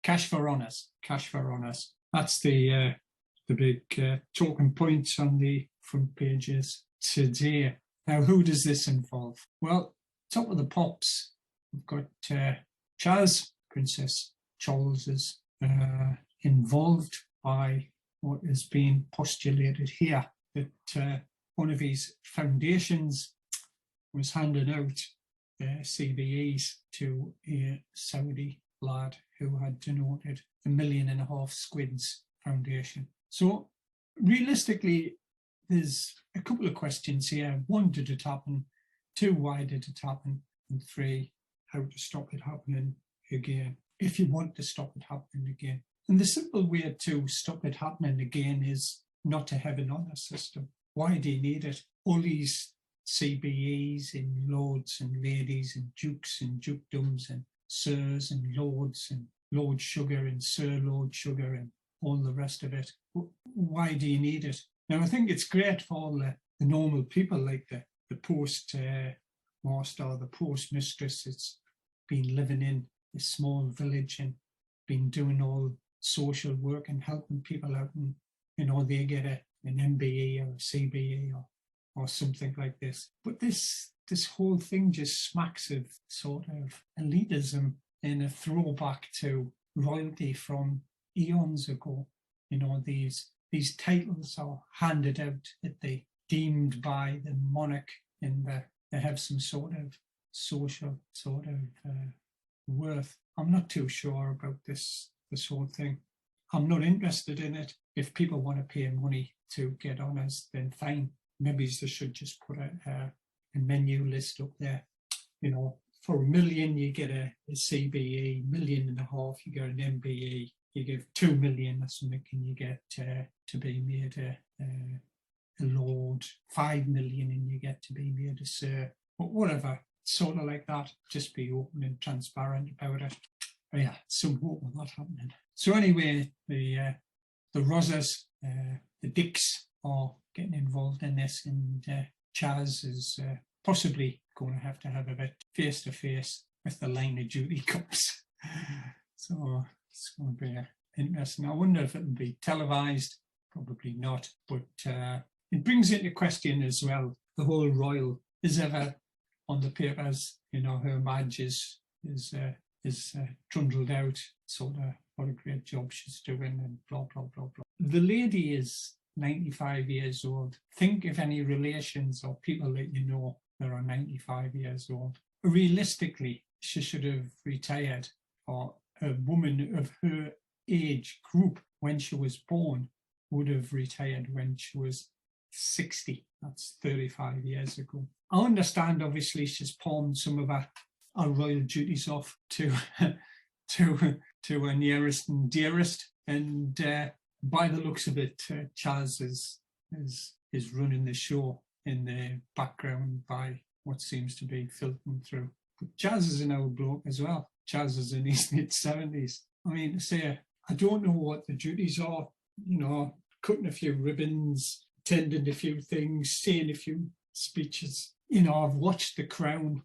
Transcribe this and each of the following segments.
cash for honours, cash for honours. That's the big talking points on the front pages today. Now, who does this involve? Well, top of the pops, we've got Chaz, Princess Charles is involved by what is being postulated here, that one of his foundations was handing out CBEs to a Saudi lad who had donated £1.5 million squids foundation. So realistically, there's a couple of questions here. 1, did it happen? 2, why did it happen? And 3, how to stop it happening again, if you want to stop it happening again. And the simple way to stop it happening again is not to have an honour system. Why do you need it? All these CBEs in lords and ladies and dukes and dukedoms and sirs and lords and Lord Sugar and Sir Lord Sugar and all the rest of it. Why do you need it? Now, I think it's great for all the normal people, like the post master or the post mistress that's been living in a small village and been doing all social work and helping people out, and they get an MBE or a CBE or something like this. But this whole thing just smacks of sort of elitism and a throwback to royalty from eons ago. These titles are handed out that they deemed by the monarch, and they have some sort of social worth. I'm not too sure about this whole thing. I'm not interested in it. If people want to pay money to get honours, then fine. Maybe they should just put a menu list up there. For $1 million you get a CBE, $1.5 million you get an MBE. You give 2 million or something and you get to be made a lord, 5 million and you get to be made a sir, but whatever, sort of like that. Just be open and transparent about it. But yeah, some hope of that happening. So anyway, the Rozzers, the Dicks are getting involved in this, and Chaz is possibly going to have a bit face-to-face with the line of duty cops. So it's going to be interesting. I wonder if it'll be televised. Probably not. But it brings into question as well the whole royal. Is ever on the papers, her badge is trundled out, sort of what a great job she's doing, and blah, blah, blah, blah. The lady is 95 years old. Think of any relations or people that you know that are 95 years old. Realistically, she should have retired, or a woman of her age group when she was born would have retired when she was 60. That's 35 years ago. I understand, obviously, she's pawned some of her royal duties off to her nearest and dearest, and by the looks of it, Chaz is running the show in the background by what seems to be filtering through. But Chaz is an old bloke as well. Chaz is in his mid-70s. I mean, to say, I don't know what the duties are, cutting a few ribbons, attending a few things, saying a few speeches. I've watched The Crown.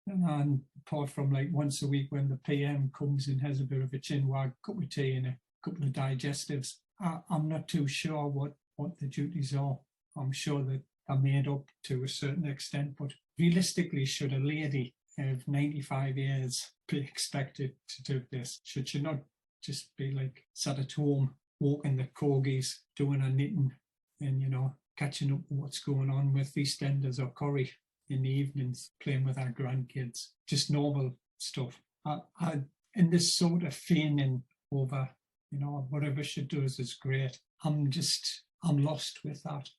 And apart from like once a week when the PM comes and has a bit of a chinwag, cup of tea and a couple of digestives, I'm not too sure what the duties are. I'm sure that they're made up to a certain extent, but realistically, should a lady of 95 years be expected to do this? Should she not just be like sat at home, walking the corgis, doing her knitting, and catching up with what's going on with EastEnders or Corrie in the evenings, playing with our grandkids, just normal stuff. And this sort of feigning over, whatever she does is great. I'm lost with that.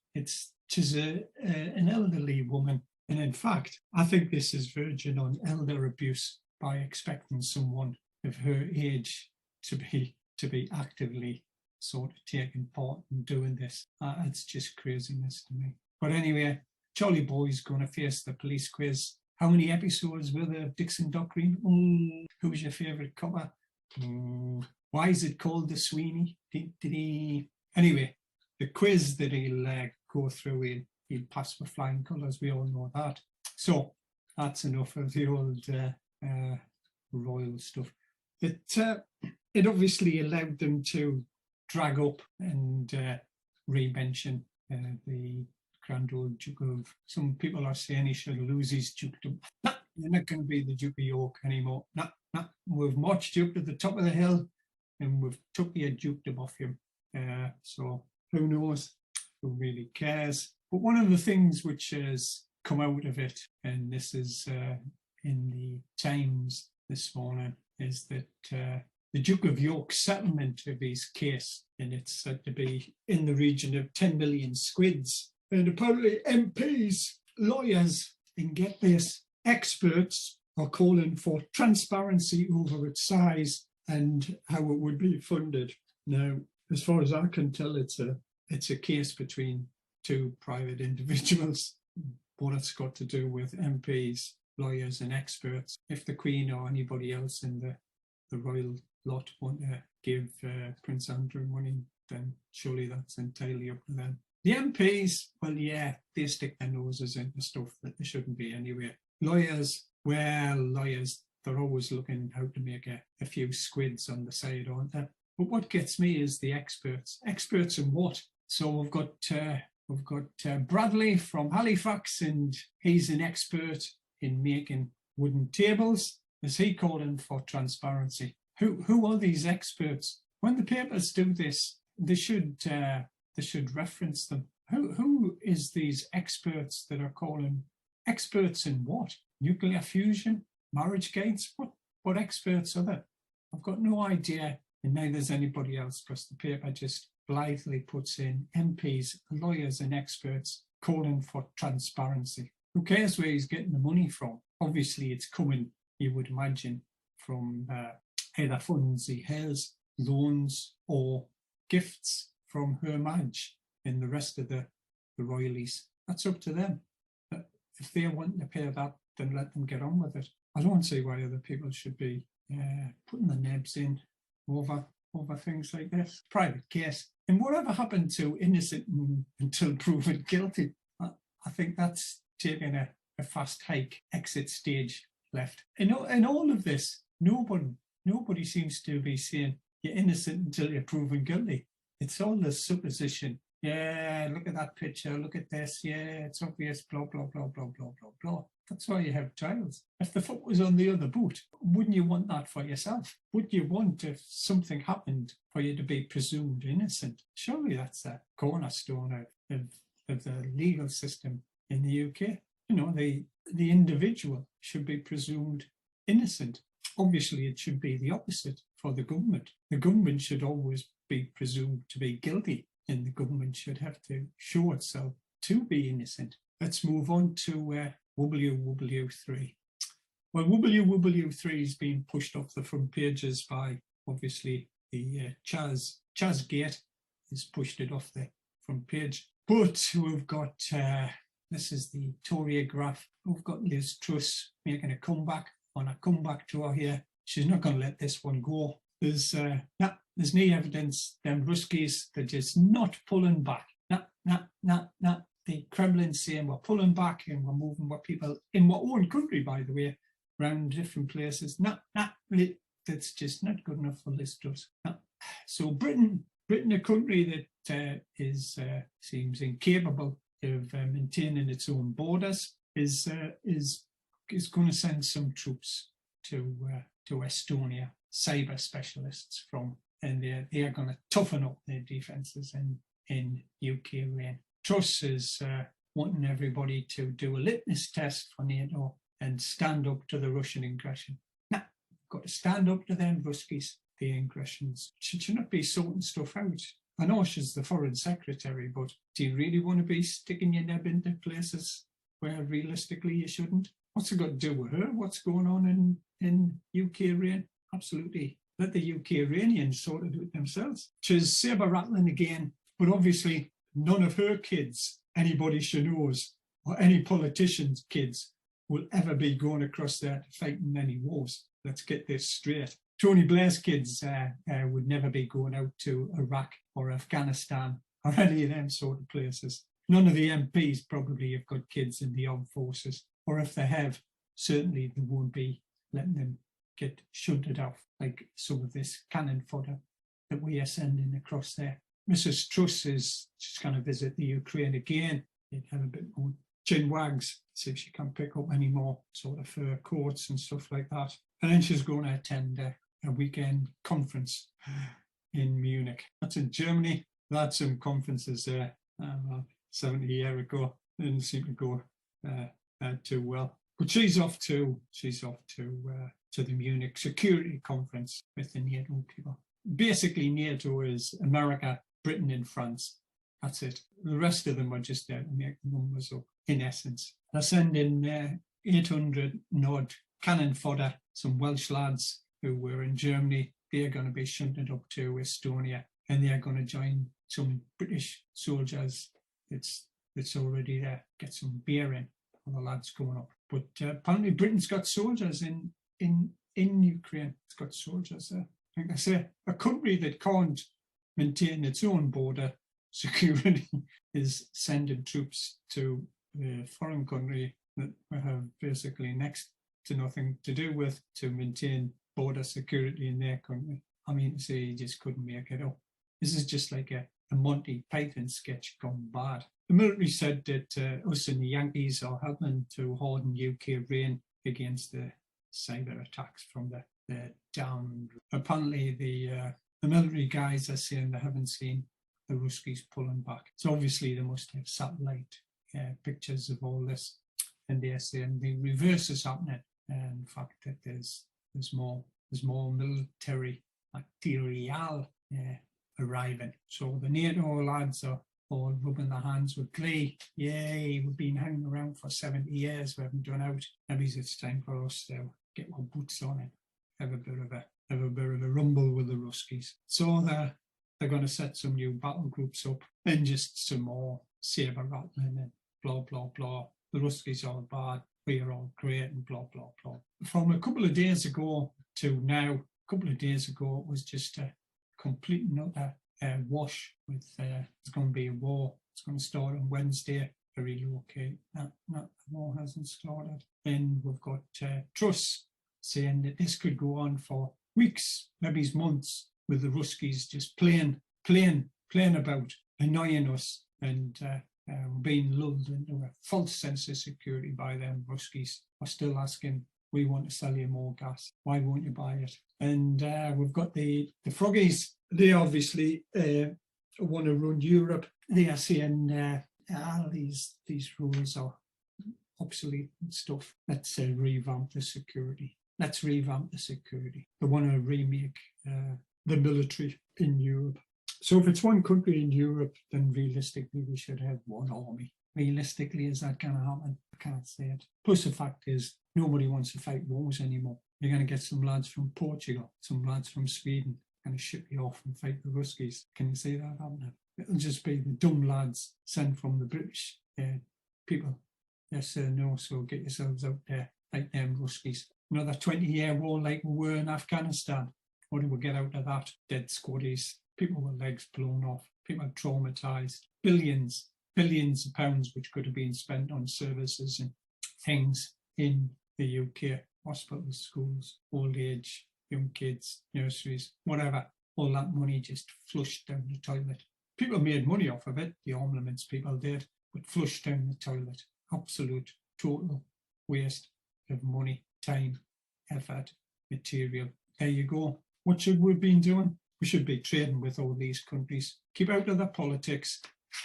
She's an elderly woman. And in fact, I think this is verging on elder abuse by expecting someone of her age to be actively sort of taking part in doing this. It's just craziness to me. But anyway, Charlie Boy's going to face the police quiz. How many episodes were there of Dixon Dock Green? Who was your favourite copper? Why is it called the Sweeney? Anyway, the quiz that he'll go through, he'll pass with flying colours. We all know that. So that's enough of the old royal stuff. it obviously allowed them to drag up and re-mention the Grand Old Duke of. Some people are saying he should lose his dukedom. Nah, you're not going to be the Duke of York anymore. Nah, nah. We've marched you up to the top of the hill and we've took your dukedom off him. So who knows? Who really cares? But one of the things which has come out of it, and this is in the Times this morning, is that the Duke of York's settlement of his case, and it's said to be in the region of 10 million squids. And apparently MPs, lawyers, and get this, experts are calling for transparency over its size and how it would be funded. Now, as far as I can tell, it's a case between two private individuals. What it's got to do with MPs, lawyers and experts. If the Queen or anybody else in the royal lot want to give Prince Andrew money, then surely that's entirely up to them. The MPs, well, yeah, they stick their noses into stuff that they shouldn't be anyway. Lawyers, well, lawyers, they're always looking how to make a few squids on the side, aren't they? But what gets me is the experts. Experts in what? So we've got Bradley from Halifax, and he's an expert in making wooden tables. Is he calling for transparency? Who are these experts? When the papers do this, they should reference them. Who is these experts that are calling experts in what? Nuclear fusion, marriage gates? What experts are there? I've got no idea, and neither does anybody else, because the paper just blithely puts in MPs, lawyers and experts calling for transparency. Who cares where he's getting the money from? Obviously it's coming, you would imagine, from either funds he has, loans or gifts from Her Madge and the rest of the royalies. That's up to them. But if they want to pay that, then let them get on with it. I don't see why other people should be putting the nebs in over things like this. Private case. And whatever happened to innocent until proven guilty? I think that's taking a fast hike exit stage left. In all of this, nobody seems to be saying you're innocent until you're proven guilty. It's all the supposition. Yeah, look at that picture, look at this, yeah, it's obvious, blah, blah, blah, blah, blah, blah, blah. That's why you have trials. If the foot was on the other boot, wouldn't you want that for yourself? Would you want, if something happened, for you to be presumed innocent? Surely that's a cornerstone of the legal system in the UK. You know, the individual should be presumed innocent. Obviously, it should be the opposite for the government. The government should always be presumed to be guilty, and the government should have to show itself to be innocent. Let's move on to WWIII. Well, WWIII has been pushed off the front pages by, obviously, the Chaz Gate has pushed it off the front page. But we've got, this is the Tory graph, we've got Liz Truss making a comeback on a comeback tour here. She's not going to let this one go. There's no evidence. Them Ruskies, they're just not pulling back. Nah. The Kremlin saying we're pulling back and we're moving our people in our own country, by the way, around different places. That's just not good enough for Liz Truss. So Britain, a country that seems incapable of maintaining its own borders, is going to send some troops to Estonia, cyber specialists and they are going to toughen up their defences in Ukraine. Truss is wanting everybody to do a litmus test for NATO and stand up to the Russian aggression. Got to stand up to them Ruskies, the aggressions. Should not be sorting stuff out. I know she's the foreign secretary, but do you really want to be sticking your neb into places where realistically you shouldn't? What's it got to do with her? What's going on in Ukraine? Absolutely. Let the Ukrainians sort it out themselves. She's saber rattling again, but obviously none of her kids, anybody she knows, or any politician's kids, will ever be going across there to fight in any wars. Let's get this straight. Tony Blair's kids would never be going out to Iraq or Afghanistan or any of them sort of places. None of the MPs probably have got kids in the armed forces, or if they have, certainly they won't be letting them get shunted off, like some of this cannon fodder that we are sending across there. Mrs. Truss is just going to visit the Ukraine again. They'd have a bit more chin wags, see if she can pick up any more sort of fur coats and stuff like that. And then she's going to attend a weekend conference in Munich. That's in Germany. They had some conferences there 70 years ago. Didn't seem to go too well. But she's off to the Munich Security Conference with the NATO people. Basically, NATO is America, Britain, and France. That's it. The rest of them are just there to make the numbers up. In essence, they're sending 800 odd cannon fodder. Some Welsh lads who were in Germany, they're going to be shunted up to Estonia, and they're going to join some British soldiers that's already there. Get some beer in for the lads going up. But apparently Britain's got soldiers in Ukraine. It's got soldiers there. Like I say, a country that can't maintain its own border security is sending troops to a foreign country that we have basically next to nothing to do with to maintain border security in their country. I mean, to say you just couldn't make it up. This is just like a Monty Python sketch gone bad. The military said that us and the Yankees are helping to harden UK reign against the cyber attacks from the down. Apparently, the military guys are saying they haven't seen the Ruskies pulling back. So obviously they must have satellite pictures of all this, and they're saying the reverse is happening. And in fact, that there's more military material arriving. So the NATO lads are all rubbing their hands with glee. Yay, we've been hanging around for 70 years. We haven't done out. Maybe it's time for us to get our boots on and have a bit of a rumble with the Ruskies. So they're going to set some new battle groups up, and just some more saber rattling and blah blah blah. The Ruskies are bad. We are all great and blah blah blah. From a couple of days ago to now, a couple of days ago it was just a complete and utter wash with it's going to be a war. It's going to start on Wednesday to relocate. No, the war hasn't started. Then we've got Truss saying that this could go on for weeks, maybe months, with the Ruskies just playing about, annoying us, and being lulled into a false sense of security by them Ruskies. Are still asking, we want to sell you more gas. Why won't you buy it? And we've got the Froggies. They obviously want to run Europe. They are saying these rules are obsolete and stuff. Let's revamp the security. They want to remake the military in Europe. So if it's one country in Europe, then realistically we should have one army. Realistically, is that going to happen? I can't say it. Plus the fact is, nobody wants to fight wars anymore. You're going to get some lads from Portugal, some lads from Sweden, going to ship you off and fight the Ruskies. Can you see that happening? It'll just be the dumb lads sent from the British people. Yes, sir, no, so get yourselves out there, fight them Ruskies. Another 20-year war like we were in Afghanistan. What do we get out of that? Dead squaddies, people with legs blown off, people traumatised, billions of pounds which could have been spent on services and things in the UK, hospitals, schools, old age, young kids, nurseries, whatever. All that money just flushed down the toilet. People made money off of it, the armaments people did, but flushed down the toilet. Absolute, total waste of money, time, effort, material. There you go. What should we have been doing? We should be trading with all these countries. Keep out of their politics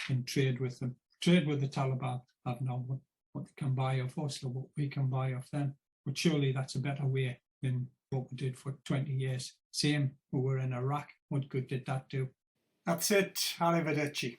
and trade with them. Trade with the Taliban. Have no what they can buy off us or what we can buy off them. But surely that's a better way than what we did for 20 years. Same, we were in Iraq. What good did that do? That's it. Arrivederci.